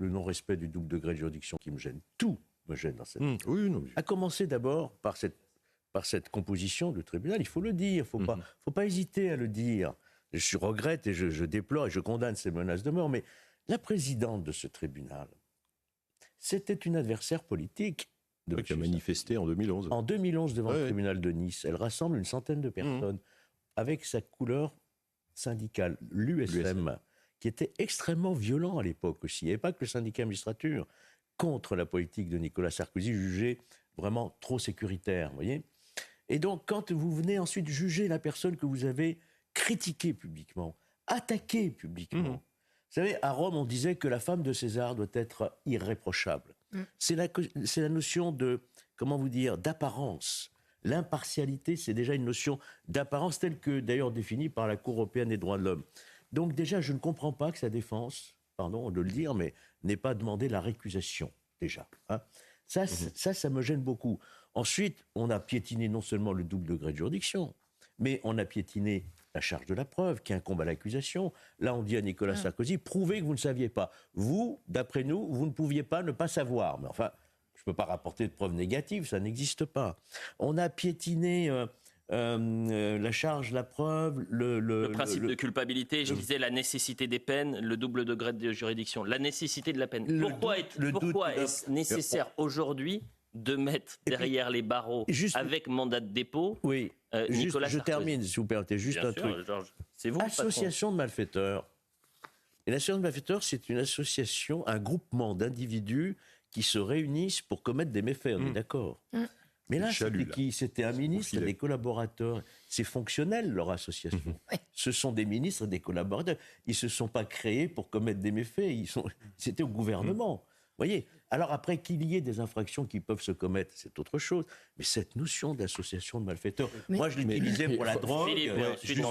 le non-respect du double degré de juridiction qui me gêne. Tout me gêne dans cette affaire. Oui, non. À commencer d'abord par cette composition du tribunal. Il faut le dire, il ne faut pas hésiter à le dire. Je regrette et je déplore et je condamne ces menaces de mort, mais la présidente de ce tribunal, c'était une adversaire politique qui a manifesté en 2011. En 2011, devant le tribunal de Nice, elle rassemble une centaine de personnes avec sa couleur syndicale, l'USM, qui était extrêmement violent à l'époque aussi. Il n'y avait pas que le syndicat magistrature contre la politique de Nicolas Sarkozy, jugé vraiment trop sécuritaire, vous voyez. Et donc, quand vous venez ensuite juger la personne que vous avez critiquée publiquement, attaquée publiquement, vous savez, à Rome, on disait que la femme de César doit être irréprochable. C'est la notion de, comment vous dire, d'apparence. L'impartialité, c'est déjà une notion d'apparence telle que, d'ailleurs, définie par la Cour européenne des droits de l'homme. Donc déjà, je ne comprends pas que sa défense, pardon de le dire, mais n'ait pas demandé la récusation, déjà. Hein. Ça me gêne beaucoup. Ensuite, on a piétiné non seulement le double degré de juridiction, mais on a piétiné la charge de la preuve qui incombe à l'accusation. Là, on dit à Nicolas Sarkozy, prouvez que vous ne saviez pas. Vous, d'après nous, vous ne pouviez pas ne pas savoir. Mais enfin, je ne peux pas rapporter de preuves négatives, ça n'existe pas. On a piétiné la charge, la preuve, le principe de culpabilité, je disais la nécessité des peines, le double degré de juridiction, la nécessité de la peine. Pourquoi est-ce nécessaire aujourd'hui de mettre derrière les barreaux, avec mandat de dépôt, Nicolas Sarkozy? Je termine, si vous permettez, juste un truc. Georges, c'est vous, association de malfaiteurs. Et l'association de malfaiteurs, c'est une association, un groupement d'individus qui se réunissent pour commettre des méfaits, on est d'accord. Mais là, c'était qui? C'était un ministre et des collaborateurs. C'est fonctionnel, leur association. Ce sont des ministres et des collaborateurs. Ils ne se sont pas créés pour commettre des méfaits. C'était au gouvernement. Vous voyez? Alors après, qu'il y ait des infractions qui peuvent se commettre, c'est autre chose. Mais cette notion d'association de malfaiteurs, moi je l'utilisais pour la drogue. Philippe,